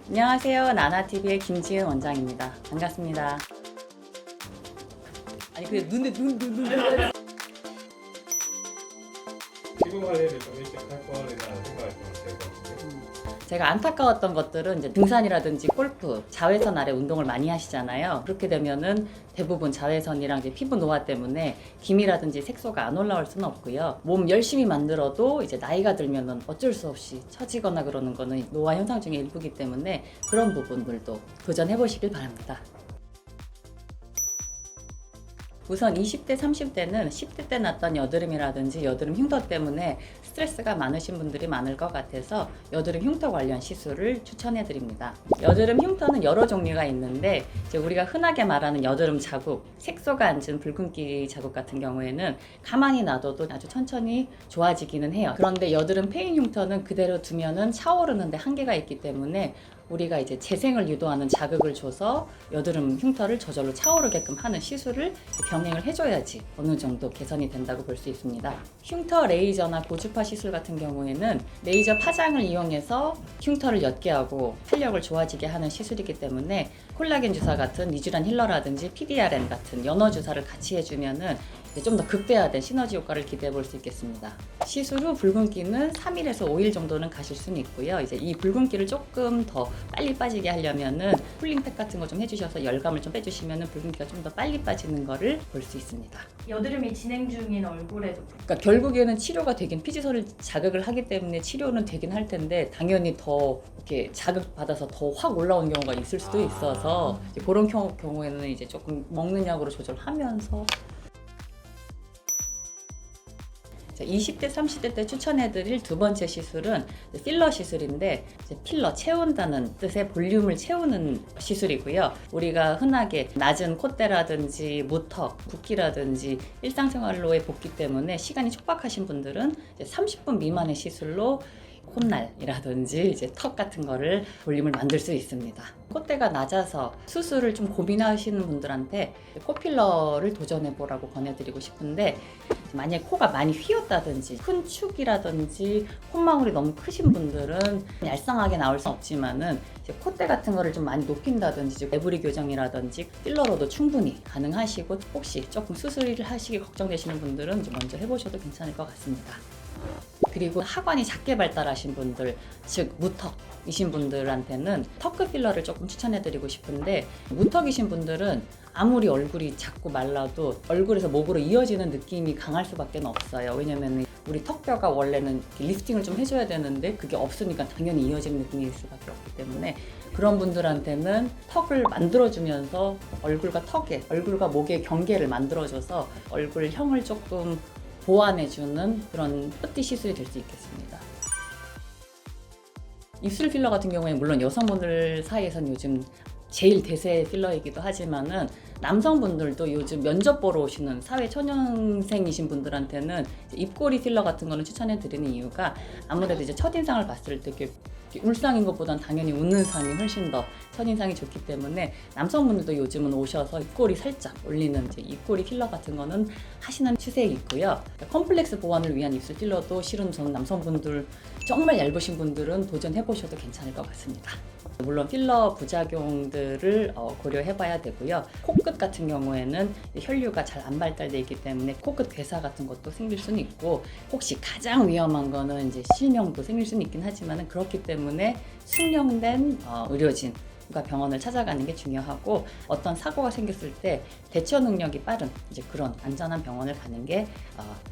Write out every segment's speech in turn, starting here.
안녕하세요. 나나TV의 김지은 원장입니다. 반갑습니다. 아니 근데 눈 피부 관리를 좀 일찍 할 거라는 생각이 좀 들거든요. 제가 안타까웠던 것들은 이제 등산이라든지 골프, 자외선 아래 운동을 많이 하시잖아요. 그렇게 되면은 대부분 자외선이랑 이제 피부 노화 때문에 기미라든지 색소가 안 올라올 수는 없고요. 몸 열심히 만들어도 이제 나이가 들면은 어쩔 수 없이 처지거나 그러는 거는 노화 현상 중에 일부기 때문에 그런 부분들도 도전해 보시길 바랍니다. 우선 20대, 30대는 10대 때 났던 여드름이라든지 여드름 흉터 때문에 스트레스가 많으신 분들이 많을 것 같아서 여드름 흉터 관련 시술을 추천해 드립니다. 여드름 흉터는 여러 종류가 있는데 이제 우리가 흔하게 말하는 여드름 자국, 색소가 앉은 붉은기 자국 같은 경우에는 가만히 놔둬도 아주 천천히 좋아지기는 해요. 그런데 여드름 패인 흉터는 그대로 두면은 차오르는데 한계가 있기 때문에 우리가 이제 재생을 유도하는 자극을 줘서 여드름 흉터를 저절로 차오르게끔 하는 시술을 병행을 해줘야지 어느 정도 개선이 된다고 볼 수 있습니다. 흉터 레이저나 고주파 시술 같은 경우에는 레이저 파장을 이용해서 흉터를 옅게 하고 탄력을 좋아지게 하는 시술이기 때문에 콜라겐 주사 같은 리쥬란 힐러라든지 PDRN 같은 연어 주사를 같이 해주면은 좀 더 극대화된 시너지 효과를 기대해 볼 수 있겠습니다. 시술 후 붉은기는 3일에서 5일 정도는 가실 수는 있고요. 이제 이 붉은기를 조금 더 빨리 빠지게 하려면은 쿨링팩 같은 거 좀 해주셔서 열감을 좀 빼주시면은 붉은기가 좀 더 빨리 빠지는 거를 볼 수 있습니다. 여드름이 진행 중인 얼굴에도 그러니까 결국에는 치료가 되긴 피지선을 자극을 하기 때문에 치료는 되긴 할 텐데 당연히 더 이렇게 자극 받아서 더 확 올라오는 경우가 있을 수도 있어서 이제 그런 경우에는 이제 조금 먹는 약으로 조절하면서 20대, 30대 때 추천해드릴 두 번째 시술은 필러 시술인데 필러, 채운다는 뜻의 볼륨을 채우는 시술이고요. 우리가 흔하게 낮은 콧대라든지 무턱, 붓기라든지 일상생활로의 복기 때문에 시간이 촉박하신 분들은 30분 미만의 시술로 콧날이라든지 이제 턱 같은 거를 볼륨을 만들 수 있습니다. 콧대가 낮아서 수술을 좀 고민하시는 분들한테 코필러를 도전해 보라고 권해드리고 싶은데 만약에 코가 많이 휘었다든지 큰 축이라든지 콧망울이 너무 크신 분들은 얄쌍하게 나올 수 없지만은 이제 콧대 같은 거를 좀 많이 높인다든지 에브리 교정이라든지 필러로도 충분히 가능하시고 혹시 조금 수술을 하시기 걱정되시는 분들은 좀 먼저 해보셔도 괜찮을 것 같습니다. 그리고 하관이 작게 발달하신 분들, 즉 무턱이신 분들한테는 턱끝 필러를 조금 추천해드리고 싶은데 무턱이신 분들은 아무리 얼굴이 작고 말라도 얼굴에서 목으로 이어지는 느낌이 강할 수밖에 없어요. 왜냐면 우리 턱뼈가 원래는 리프팅을 좀 해줘야 되는데 그게 없으니까 당연히 이어지는 느낌일 수밖에 없기 때문에 그런 분들한테는 턱을 만들어주면서 얼굴과 목의 경계를 만들어줘서 얼굴형을 조금 보완해주는 그런 뽀띠 시술이 될 수 있겠습니다. 입술 필러 같은 경우에 물론 여성분들 사이에선 요즘 제일 대세 필러이기도 하지만은 남성분들도 요즘 면접 보러 오시는 사회 초년생이신 분들한테는 입꼬리 필러 같은 거는 추천해 드리는 이유가 아무래도 이제 첫인상을 봤을 때 이렇게 울상인 것보다는 당연히 웃는 상이 훨씬 더 첫인상이 좋기 때문에 남성분들도 요즘은 오셔서 입꼬리 살짝 올리는 이제 입꼬리 필러 같은 거는 하시는 추세에 있고요. 컴플렉스 보완을 위한 입술 필러도 실은 저는 남성분들 정말 얇으신 분들은 도전해 보셔도 괜찮을 것 같습니다. 물론 필러 부작용들을 고려해 봐야 되고요. 코끝 같은 경우에는 혈류가 잘 안 발달되어 있기 때문에 코끝 괴사 같은 것도 생길 수는 있고 혹시 가장 위험한 거는 이제 실명도 생길 수는 있긴 하지만 그렇기 때문에 숙련된 의료진과 병원을 찾아가는 게 중요하고 어떤 사고가 생겼을 때 대처 능력이 빠른 이제 그런 안전한 병원을 가는 게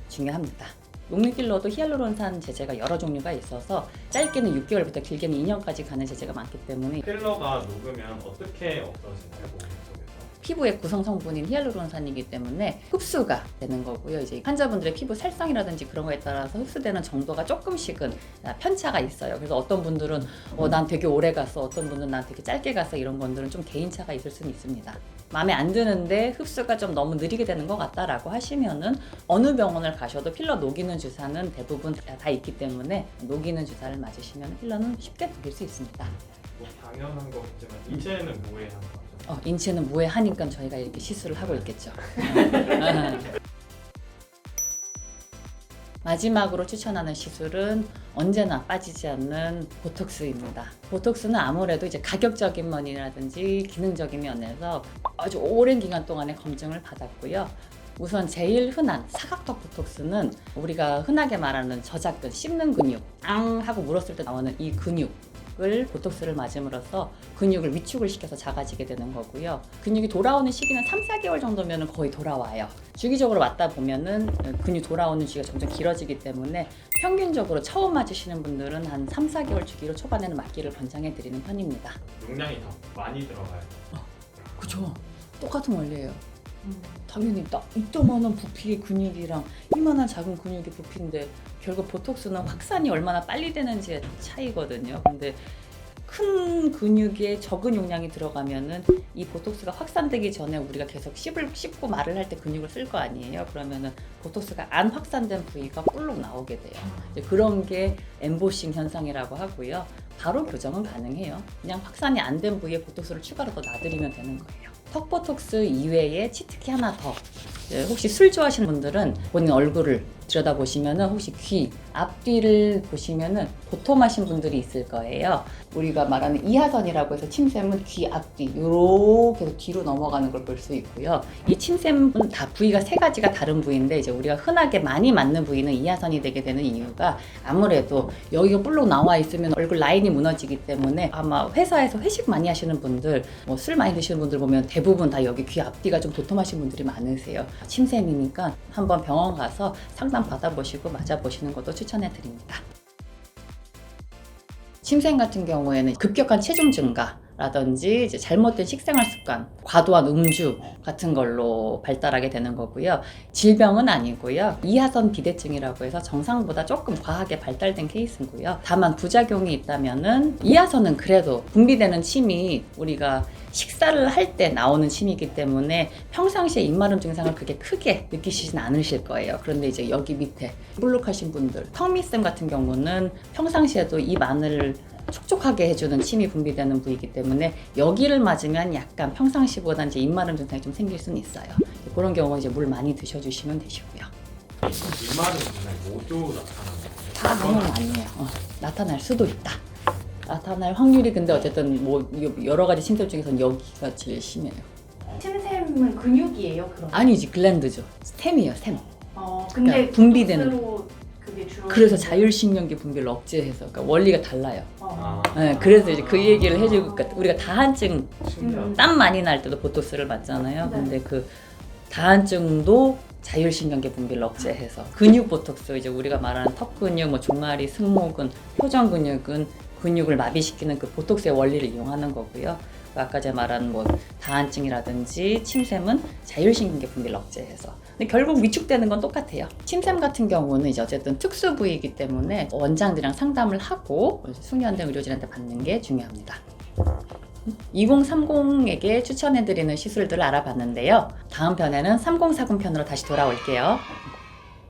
중요합니다. 녹립필러도 히알루론산 제제가 여러 종류가 있어서 짧게는 6개월부터 길게는 2년까지 가는 제제가 많기 때문에 필러가 녹으면 어떻게 없어지나요? 몸 속에서? 피부의 구성 성분인 히알루론산이기 때문에 흡수가 되는 거고요. 이제 환자분들의 피부 살성이라든지 그런 거에 따라서 흡수되는 정도가 조금씩은 편차가 있어요. 그래서 어떤 분들은 난 되게 오래 갔어, 어떤 분들은 난 되게 짧게 갔어 이런 분들은 좀 개인차가 있을 수는 있습니다. 마음에 안 드는데 흡수가 좀 너무 느리게 되는 것 같다라고 하시면은 어느 병원을 가셔도 필러 녹이는 주사는 대부분 다 있기 때문에 녹이는 주사를 맞으시면 필러는 쉽게 녹일 수 있습니다. 뭐 당연한 거겠지만 인체에는 무해한 거죠. 인체는 무해하니까 저희가 이렇게 시술을 하고 있겠죠. 마지막으로 추천하는 시술은 언제나 빠지지 않는 보톡스입니다. 보톡스는 아무래도 이제 가격적인 면이라든지 기능적인 면에서 아주 오랜 기간 동안의 검증을 받았고요. 우선 제일 흔한 사각턱 보톡스는 우리가 흔하게 말하는 저작근, 씹는 근육, 앙 하고 물었을 때 나오는 이 근육을 보톡스를 맞음으로써 근육을 위축을 시켜서 작아지게 되는 거고요. 근육이 돌아오는 시기는 3-4개월 정도면 거의 돌아와요. 주기적으로 맞다 보면은 근육 돌아오는 주기가 점점 길어지기 때문에 평균적으로 처음 맞으시는 분들은 한 3-4개월 주기로 초반에는 맞기를 권장해 드리는 편입니다. 용량이 더 많이 들어가요. 그죠? 똑같은 원리예요. 당연히 딱 이따만한 부피의 근육이랑 이만한 작은 근육의 부피인데 결국 보톡스는 확산이 얼마나 빨리 되는지의 차이거든요. 근데 큰 근육에 적은 용량이 들어가면은 이 보톡스가 확산되기 전에 우리가 계속 씹고 말을 할 때 근육을 쓸 거 아니에요. 그러면은 보톡스가 안 확산된 부위가 볼록 나오게 돼요. 이제 그런 게 엠보싱 현상이라고 하고요. 바로 교정은 가능해요. 그냥 확산이 안 된 부위에 보톡스를 추가로 더 놔드리면 되는 거예요. 턱 보톡스 이외에 치트키 하나 더. 혹시 술 좋아하시는 분들은 본인 얼굴을 들여다보시면은 혹시 귀 앞뒤를 보시면은 도톰하신 분들이 있을 거예요. 우리가 말하는 이하선이라고 해서 침샘은 귀 앞뒤 이렇게 뒤로 넘어가는 걸 볼 수 있고요. 이 침샘은 다 부위가 세 가지가 다른 부위인데 이제 우리가 흔하게 많이 맞는 부위는 이하선이 되게 되는 이유가 아무래도 여기가 볼록 나와 있으면 얼굴 라인이 무너지기 때문에 아마 회사에서 회식 많이 하시는 분들, 뭐 술 많이 드시는 분들 보면 대부분 다 여기 귀 앞뒤가 좀 도톰하신 분들이 많으세요. 침샘이니까 한번 병원 가서 상담 받아보시고 맞아보시는 것도 추천해 드립니다. 침샘 같은 경우에는 급격한 체중 증가라든지 이제 잘못된 식생활 습관, 과도한 음주 같은 걸로 발달하게 되는 거고요. 질병은 아니고요. 이하선 비대증이라고 해서 정상보다 조금 과하게 발달된 케이스고요. 다만 부작용이 있다면은 이하선은 그래도 분비되는 침이 우리가 식사를 할 때 나오는 침이기 때문에 평상시에 입마름 증상을 그렇게 크게 느끼시진 않으실 거예요. 그런데 이제 여기 밑에 볼록하신 분들, 턱밑샘 같은 경우는 평상시에도 입 안을 촉촉하게 해주는 침이 분비되는 부위이기 때문에 여기를 맞으면 약간 평상시보다 이제 입마름 증상이 좀 생길 수는 있어요. 그런 경우는 이제 물 많이 드셔주시면 되시고요. 입마른 증상이 모두 나타나는 거예요? 다 그건 아니에요. 나타날 수도 있다. 나타날 확률이 근데 어쨌든 뭐 여러 가지 침샘 중에서는 여기가 제일 심해요. 침샘은 근육이에요, 그럼? 아니지, 글랜드죠. 스템이에요, 스템. 근데 그러니까 분비되는. 보톡스로 그게 주로 그래서 자율신경계 분비를 억제해서, 그러니까 원리가 달라요. 아. 네, 그래서 이제 그 얘기를 해주고, 그러니까 우리가 다한증, 신기하다. 땀 많이 날 때도 보톡스를 맞잖아요. 네. 근데 그 다한증도 자율신경계 분비를 억제해서 근육 보톡스, 이제 우리가 말하는 턱 근육, 뭐 종아리, 승모근, 표정 근육은 근육을 마비시키는 그 보톡스의 원리를 이용하는 거고요. 아까 제가 말한 뭐 다한증이라든지 침샘은 자율신경계 분비를 억제해서. 근데 결국 위축되는 건 똑같아요. 침샘 같은 경우는 이제 어쨌든 특수 부위이기 때문에 원장들이랑 상담을 하고 숙련된 의료진한테 받는 게 중요합니다. 2030에게 추천해드리는 시술들을 알아봤는데요. 다음 편에는 3040 편으로 다시 돌아올게요.